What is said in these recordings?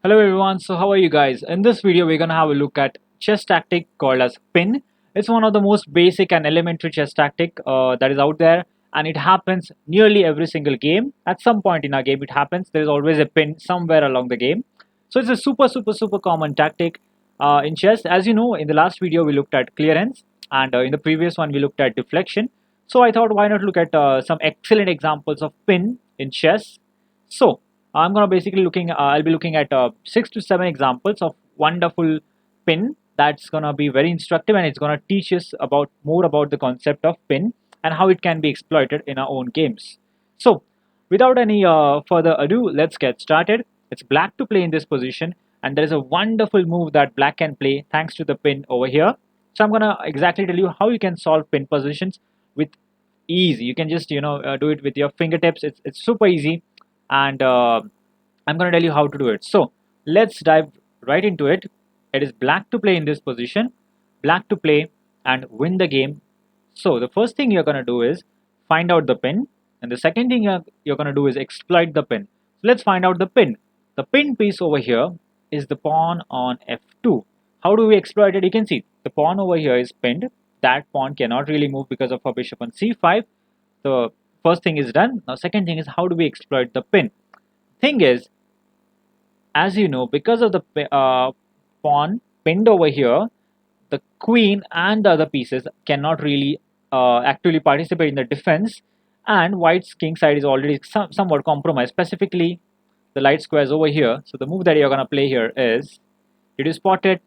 Hello everyone, so how are you guys? In this video we're gonna have a look at chess tactic called as pin. It's one of the most basic and elementary chess tactic that is out there, and it happens nearly every single game. At some point in our game it happens, there is always a pin somewhere along the game. So it's a super common tactic in chess. As you know, in the last video we looked at clearance, and in the previous one we looked at deflection. So I thought, why not look at some excellent examples of pin in chess. So I'm gonna basically looking. I'll be looking at 6 to 7 examples of wonderful pin. That's gonna be very instructive, and it's gonna teach us about more about the concept of pin and how it can be exploited in our own games. So, without any further ado, let's get started. It's black to play in this position, and there is a wonderful move that black can play thanks to the pin over here. So I'm gonna exactly tell you how you can solve pin positions with ease. You can just do it with your fingertips. It's super easy, and I'm going to tell you how to do it. So let's dive right into it. It is black to play in this position, black to play and win the game. So the first thing you're going to do is find out the pin, and the second thing you're going to do is exploit the pin. So let's find out the pin. The pin piece over here is the pawn on f2. How do we exploit it? You can see the pawn over here is pinned. That pawn cannot really move because of a bishop on c5. The first thing is done. Now second thing is, how do we exploit the pin? Thing is, as you know, because of the pawn pinned over here, the queen and the other pieces cannot really actually participate in the defense, and white's king side is already somewhat compromised, specifically the light squares over here. So the move that you're going to play here is, did you spot it?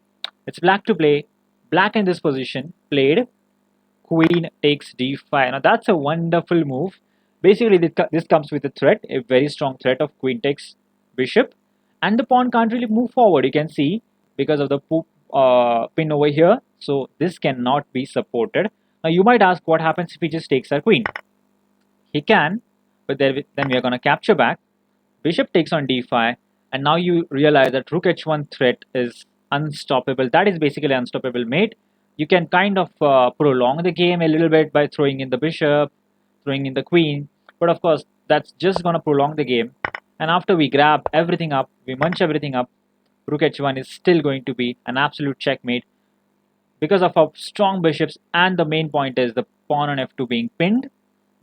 It's black to play. Black in this position played queen takes d5. Now that's a wonderful move. Basically this comes with a threat, a very strong threat of queen takes bishop, and the pawn can't really move forward, you can see, because of the pin over here. So this cannot be supported. Now you might ask, what happens if he just takes our queen? He can, but then we are going to capture back. Bishop takes on d5, and now you realize that rook h1 threat is unstoppable. That is basically unstoppable mate. You can kind of prolong the game a little bit by throwing in the bishop, throwing in the queen, but of course that's just going to prolong the game. And after we grab everything up, we munch everything up, rook h1 is still going to be an absolute checkmate because of our strong bishops, and the main point is the pawn on f2 being pinned.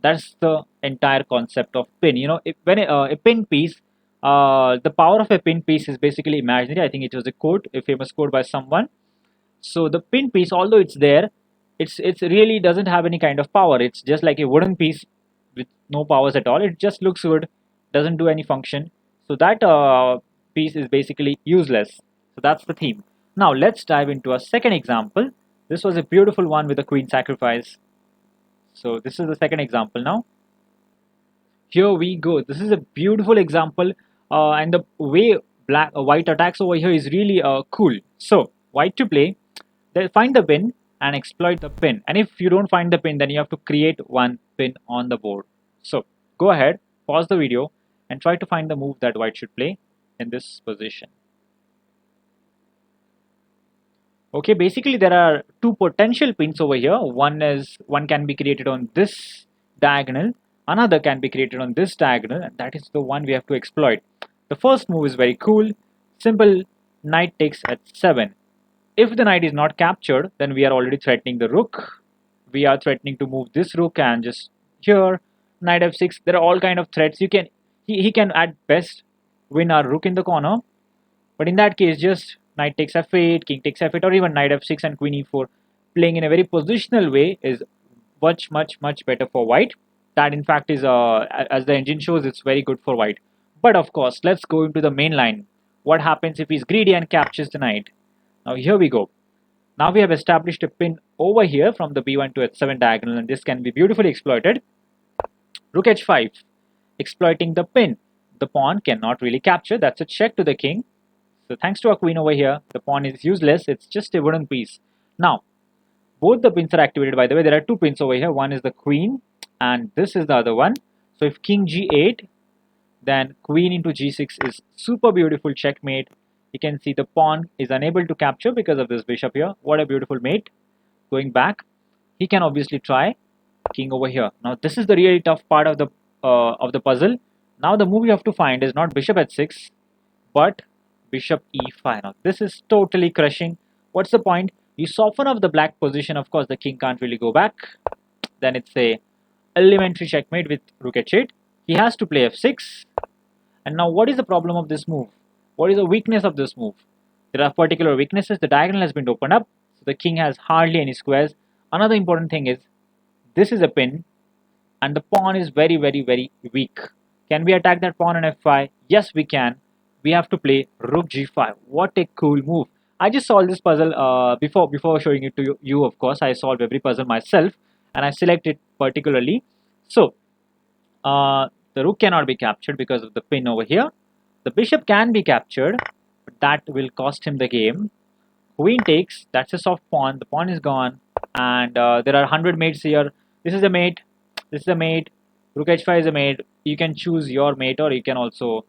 That's the entire concept of pin. When a pin piece, the power of a pin piece is basically imaginary. I think it was a quote, a famous quote by someone. So the pin piece, although it's there, it's really doesn't have any kind of power. It's just like a wooden piece with no powers at all. It just looks good, doesn't do any function. So that piece is basically useless. So that's the theme. Now let's dive into a second example. This was a beautiful one with a queen sacrifice. So this is the second example now. Here we go. This is a beautiful example, and the way white attacks over here is really cool. So white to play, they find the pin and exploit the pin. And if you don't find the pin, then you have to create one pin on the board. So go ahead, pause the video, and try to find the move that white should play in this position. Okay, basically there are two potential pins over here. One can be created on this diagonal, another can be created on this diagonal, and that is the one we have to exploit. The first move is very cool. Simple, knight takes h7. If the knight is not captured, then we are already threatening the rook. We are threatening to move this rook, and just here, knight f6. There are all kind of threats. He can at best win our rook in the corner, but in that case, just knight takes f8, king takes f8, or even knight f6 and queen e4, playing in a very positional way is much better for white. That in fact is, as the engine shows, it's very good for white. But of course, let's go into the main line. What happens if he's greedy and captures the knight? Now here we go. Now we have established a pin over here from the b1 to h7 diagonal, and this can be beautifully exploited. Rook h5, exploiting the pin. The pawn cannot really capture. That's a check to the king. So thanks to our queen over here, the pawn is useless. It's just a wooden piece. Now, both the pins are activated, by the way. There are two pins over here. One is the queen, and this is the other one. So if king g8, then queen into g6 is super beautiful checkmate. You can see the pawn is unable to capture because of this bishop here. What a beautiful mate. Going back, he can obviously try king over here. Now this is the really tough part of the puzzle. Now the move you have to find is not bishop h6, but bishop e5. Now this is totally crushing. What's the point? You soften up the black position. Of course, the king can't really go back. Then it's a elementary checkmate with rook h8. He has to play f6. And now what is the problem of this move? What is the weakness of this move? There are particular weaknesses. The diagonal has been opened up. So the king has hardly any squares. Another important thing is this is a pin and the pawn is very weak. Can we attack that pawn on f5? Yes, we can. We have to play rook g5. What a cool move. I just solved this puzzle before showing it to you. Of course, I solved every puzzle myself and I select it particularly. So the rook cannot be captured because of the pin over here. The bishop can be captured, but that will cost him the game. Queen takes, that's a soft pawn, the pawn is gone, and there are 100 mates here. This is a mate, this is a mate, rook h5 is a mate. You can choose your mate, or you can also,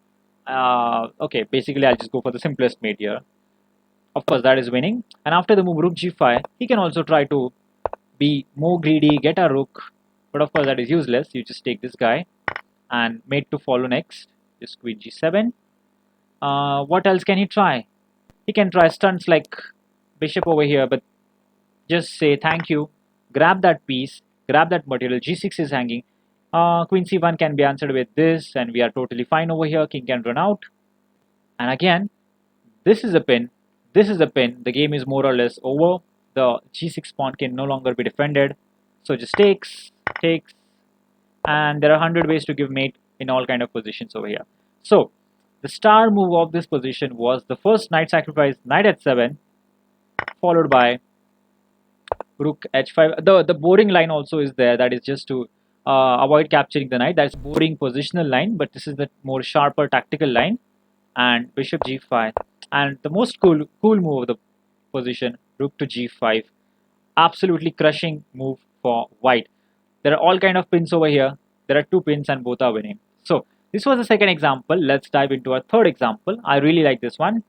okay, basically I'll just go for the simplest mate here. Of course, that is winning. And after the move rook g5, he can also try to be more greedy, get a rook, but of course that is useless. You just take this guy and mate to follow next. Just queen g7. What else can he try? He can try stunts like bishop over here, but just say thank you, grab that piece, grab that material. G6 is hanging. Queen c1 can be answered with this, and we are totally fine over here. King can run out. And again, this is a pin. This is a pin. The game is more or less over. The g6 pawn can no longer be defended. So just takes, and there are 100 ways to give mate in all kind of positions over here. So the star move of this position was the first knight sacrifice, knight h7, followed by rook h5. The boring line also is there. That is just to avoid capturing the knight. That's boring positional line, but this is the more sharper tactical line. And bishop g5. And the most cool move of the position, rook to g5. Absolutely crushing move for white. There are all kind of pins over here. There are two pins and both are winning. So this was the second example. Let's dive into our third example. I really like this one.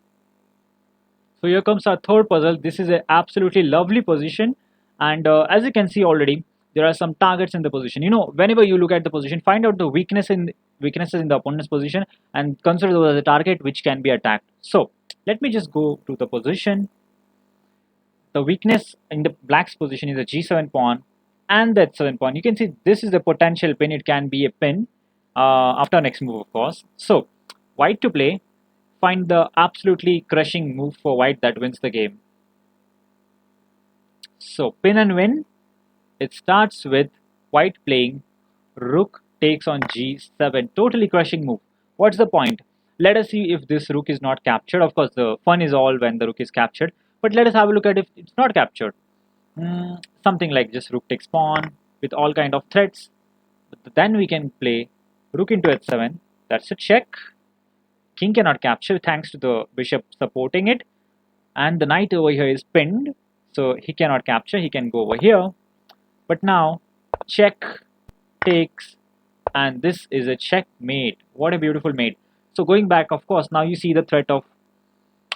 So here comes our third puzzle. This is an absolutely lovely position, and as you can see already, there are some targets in the position. You know, whenever you look at the position, find out the weaknesses in the opponent's position and consider those as a target which can be attacked. So let me just go to the position. The weakness in the black's position is the g7 pawn and the h7 pawn. You can see this is the potential pin. It can be a pin after next move, of course. So white to play. Find the absolutely crushing move for white that wins the game. So pin and win. It starts with white playing rook takes on g7. Totally crushing move. What's the point? Let us see if this rook is not captured. Of course, the fun is all when the rook is captured. But let us have a look at if it's not captured. Something like just rook takes pawn with all kind of threats. But then we can play rook into h7. That's a check. King cannot capture thanks to the bishop supporting it, and the knight over here is pinned, so he cannot capture. He can go over here, but now check takes, and this is a checkmate. What a beautiful mate. So going back, of course, now you see the threat of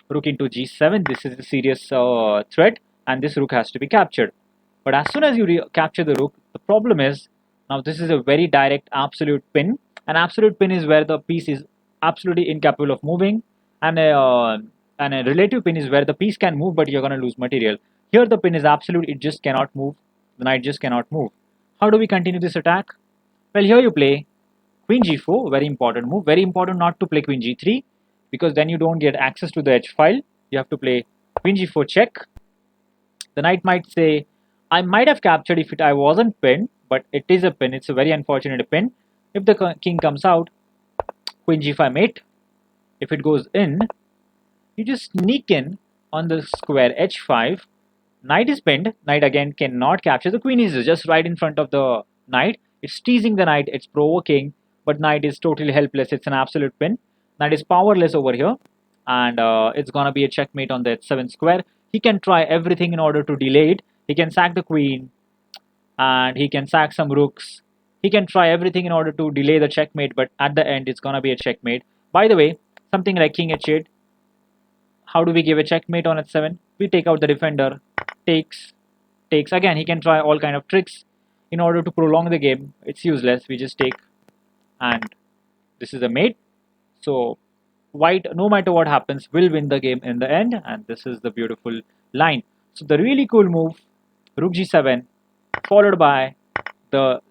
rook into g7. This is a serious threat, and this rook has to be captured. But as soon as you capture the rook, the problem is now this is a very direct absolute pin. An absolute pin is where the piece is absolutely incapable of moving, and a relative pin is where the piece can move but you're going to lose material. Here the pin is absolute, it just cannot move. The knight just cannot move. How do we continue this attack? Well, here you play queen g4, very important move. Very important not to play queen g3, because then you don't get access to the h file. You have to play queen g4 check. The knight might say, I might have captured if I wasn't pinned, but it is a pin. It's a very unfortunate pin. If the king comes out, queen g5 mate. If it goes in, you just sneak in on the square h5. Knight is pinned. Knight again cannot capture. The queen is just right in front of the knight. It's teasing the knight. It's provoking, but knight is totally helpless. It's an absolute pin. Knight is powerless over here, and it's gonna be a checkmate on the h7 square. He can try everything in order to delay it. He can sack the queen, and he can sack some rooks. He can try everything in order to delay the checkmate, but at the end, it's gonna be a checkmate. By the way, something like king h8. How do we give a checkmate on h7? We take out the defender, takes. Again, he can try all kind of tricks in order to prolong the game. It's useless. We just take, and this is a mate. So white, no matter what happens, will win the game in the end, and this is the beautiful line. So the really cool move, rook g7, followed by the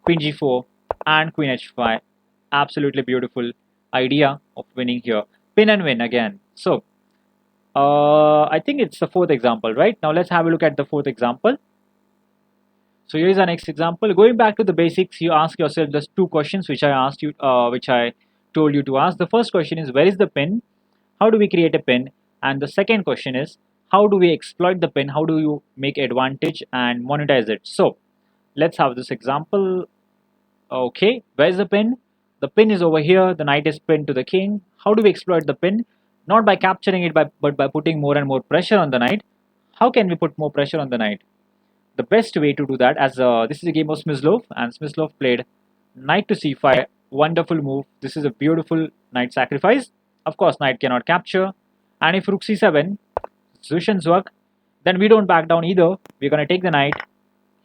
queen g4 and queen h5. Absolutely beautiful idea of winning here. Pin and win again. So I think it's the fourth example, right? Now let's have a look at the fourth example. So here is our next example. Going back to the basics, you ask yourself just two questions which I asked you, which I told you to ask. The first question is, where is the pin? How do we create a pin? And the second question is, how do we exploit the pin? How do you make advantage and monetize it? So let's have this example. Okay, where's the pin? The pin is over here. The knight is pinned to the king. How do we exploit the pin? Not by capturing it, but by putting more and more pressure on the knight. How can we put more pressure on the knight? The best way to do that, as this is a game of Smyslov, and Smyslov played knight to c5. Wonderful move. This is a beautiful knight sacrifice. Of course, knight cannot capture. And if rook c7, Zushin's work, then we don't back down either. We're going to take the knight.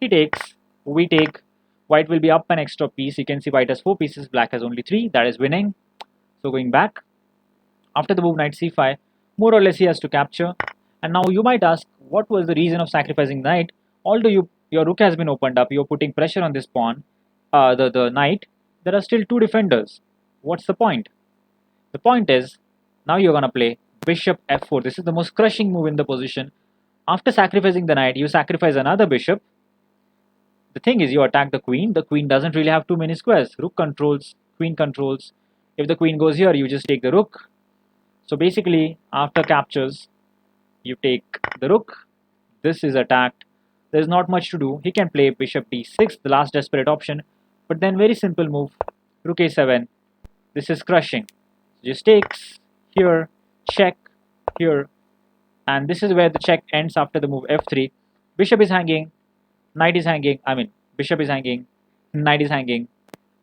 He takes. We take. White will be up an extra piece. You can see white has 4 pieces. Black has only 3. That is winning. So going back. After the move knight c5, more or less he has to capture. And now you might ask, what was the reason of sacrificing knight? Although your rook has been opened up, you're putting pressure on this pawn, the knight, there are still 2 defenders. What's the point? The point is, now you're going to play bishop f4. This is the most crushing move in the position. After sacrificing the knight, you sacrifice another bishop. The thing is, you attack the queen. The queen doesn't really have too many squares. Rook controls, queen controls. If the queen goes here, you just take the rook. So basically, after captures, you take the rook. This is attacked. There's not much to do. He can play bishop d6, the last desperate option. But then very simple move, rook a7. This is crushing. Just takes, here, check, here. And this is where the check ends after the move f3. Bishop is hanging, knight is hanging, bishop is hanging, knight is hanging.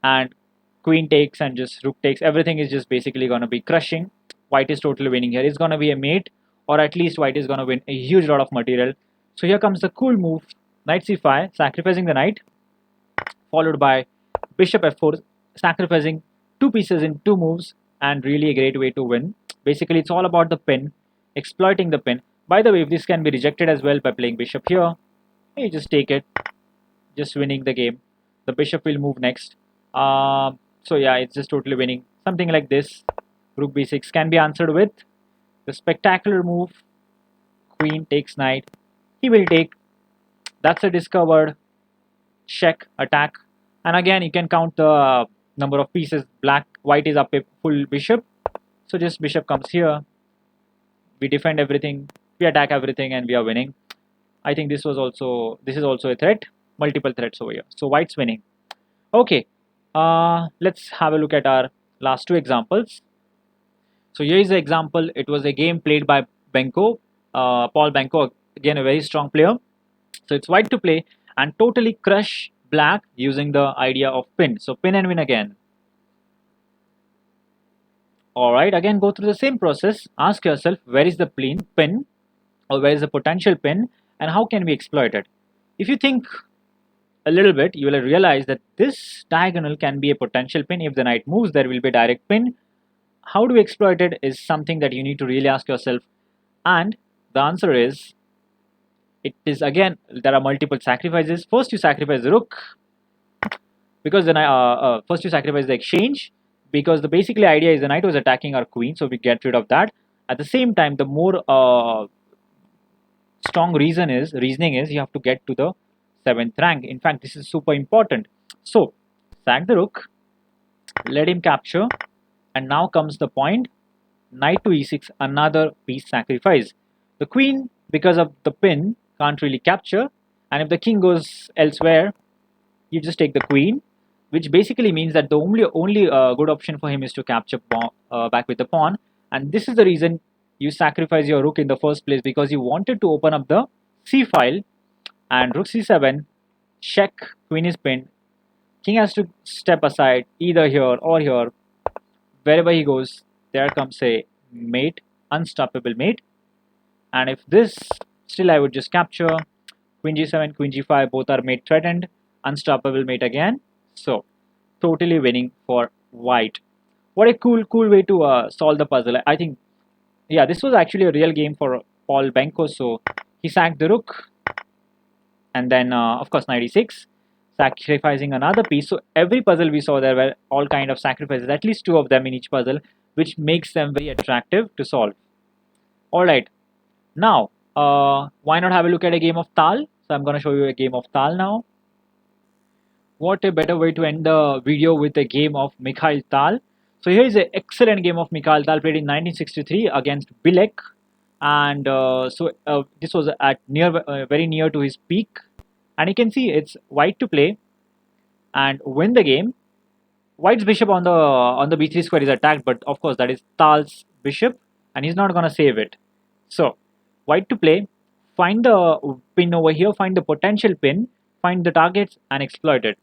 And queen takes and just rook takes. Everything is just basically going to be crushing. White is totally winning here. It's going to be a mate, or at least white is going to win a huge lot of material. So here comes the cool move, knight c5, sacrificing the knight, followed by bishop f4, sacrificing 2 pieces in 2 moves, and really a great way to win. Basically, it's all about the pin, exploiting the pin. By the way, if this can be rejected as well by playing bishop here, you just take it, just winning the game. The bishop will move next. So yeah, it's just totally winning. Something like this, rook b6 can be answered with the spectacular move, queen takes knight. He will take. That's a discovered check attack. And again, you can count the number of pieces. White is up a full bishop. So just bishop comes here. We defend everything. We attack everything, and we are winning. I think this is also a threat. Multiple threats over here. So white's winning. Okay. Let's have a look at our last 2 examples. So here is the example. It was a game played by Paul Benko, again a very strong player. So it's white to play and totally crush black using the idea of pin. So pin and win again. Alright, again go through the same process. Ask yourself, where is the pin, or where is the potential pin, and how can we exploit it? If you think a little bit, you will realize that this diagonal can be a potential pin. If the knight moves, there will be a direct pin. How do we exploit it is something that you need to really ask yourself. And the answer is, it is again, there are multiple sacrifices. First you sacrifice the rook, because then first you sacrifice the exchange, because the basically idea is the knight was attacking our queen, so we get rid of that. At the same time, the more strong reasoning is you have to get to the 7th rank. In fact, this is super important. So sack the rook, let him capture, and now comes the point, knight to e6, another piece sacrifice. The queen, because of the pin, can't really capture, and if the king goes elsewhere, you just take the queen, which basically means that the only good option for him is to capture back with the pawn. And this is the reason you sacrifice your rook in the first place, because you wanted to open up the c file. And rook c7, check, queen is pinned, king has to step aside either here or here. Wherever he goes, there comes a mate, unstoppable mate. And if this, still I would just capture, queen g7, queen g5, both are mate threatened, unstoppable mate again. So totally winning for white. What a cool way to solve the puzzle. I think, yeah, this was actually a real game for Paul Benko. So he sacked the rook, and then of course 96, sacrificing another piece. So every puzzle we saw, there were all kind of sacrifices, at least two of them in each puzzle, which makes them very attractive to solve. All right, now why not have a look at a game of Tal? So I'm going to show you a game of Tal now. What a better way to end the video with a game of Mikhail Tal. So here is an excellent game of Mikhail Tal played in 1963 against Bilek, and this was at very near to his peak, and you can see it's white to play and win the game. White's bishop on the b3 square is attacked, but of course that is Tal's bishop, and he's not gonna save it. So white to play, find the pin over here, find the potential pin, find the targets, and exploit it.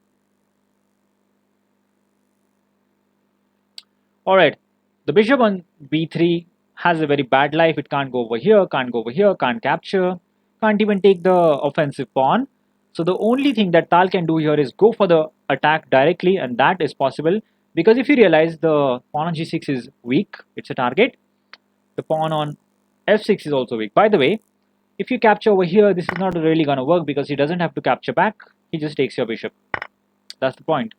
Alright, the bishop on b3 has a very bad life. It can't go over here, can't go over here, can't capture, can't even take the offensive pawn. So the only thing that Tal can do here is go for the attack directly, and that is possible because if you realize the pawn on g6 is weak, it's a target. The pawn on f6 is also weak. By the way, if you capture over here, this is not really gonna work because he doesn't have to capture back. He just takes your bishop. That's the point.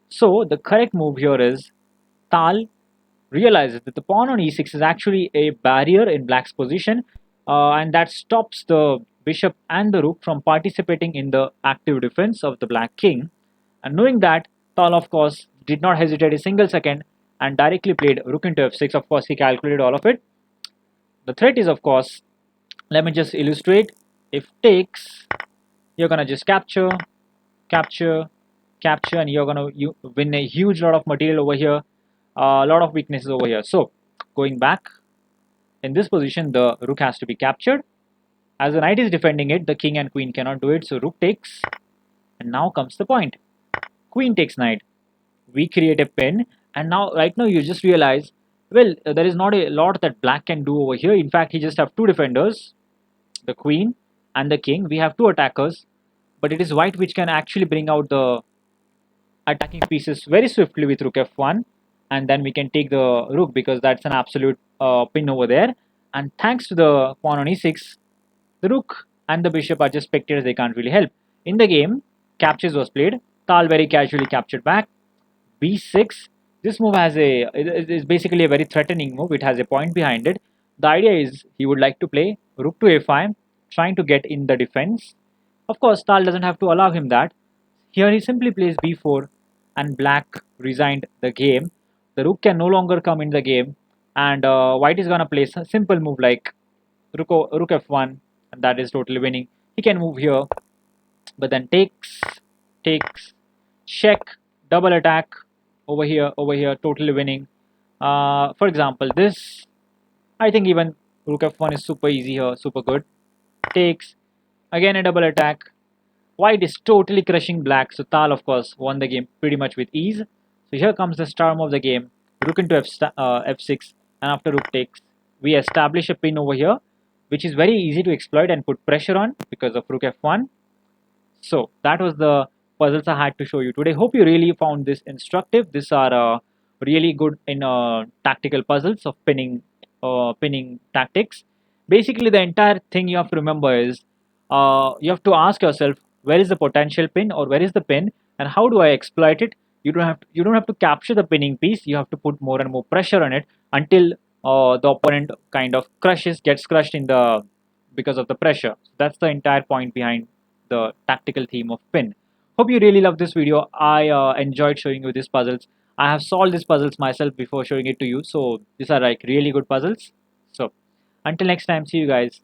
So the correct move here is Tal realizes that the pawn on e6 is actually a barrier in black's position, and that stops the bishop and the rook from participating in the active defense of the black king. And knowing that, Tal of course did not hesitate a single second and directly played rook into f6. Of course he calculated all of it. The threat is, of course, let me just illustrate. If takes, you're gonna just capture, capture, capture, and you're gonna win a huge lot of material over here, a lot of weaknesses over here. So going back, in this position the rook has to be captured. As the knight is defending it, the king and queen cannot do it, so rook takes, and now comes the point. Queen takes knight, we create a pin, and now right now you just realize, well, there is not a lot that black can do over here. In fact, he just have two defenders, the queen and the king. We have two attackers, but it is white which can actually bring out the attacking pieces very swiftly with rook f1, and then we can take the rook because that's an absolute pin over there. And thanks to the pawn on e6, the rook and the bishop are just spectators, they can't really help. In the game, captures was played. Tal very casually captured back. b6. This move has it is basically a very threatening move. It has a point behind it. The idea is he would like to play rook to a5, trying to get in the defense. Of course, Tal doesn't have to allow him that. Here he simply plays b4 and black resigned the game. The rook can no longer come in the game, and white is gonna play a simple move like rook f1, and that is totally winning. He can move here, but then takes, check, double attack over here, totally winning. For example, this, I think even rook f1 is super easy here, super good. Takes, again a double attack. White is totally crushing black, so Tal of course won the game pretty much with ease. So here comes the star move of the game, rook into f6, and after rook takes, we establish a pin over here, which is very easy to exploit and put pressure on because of rook f1. So that was the puzzles I had to show you today. Hope you really found this instructive. These are really good in tactical puzzles of pinning tactics. Basically, the entire thing you have to remember is you have to ask yourself where is the potential pin or where is the pin and how do I exploit it. You don't have to capture the pinning piece. You have to put more and more pressure on it until the opponent kind of gets crushed in the because of the pressure. So that's the entire point behind the tactical theme of pin. Hope you really love this video. I enjoyed showing you these puzzles. I have solved these puzzles myself before showing it to you. So these are like really good puzzles. So until next time, see you guys.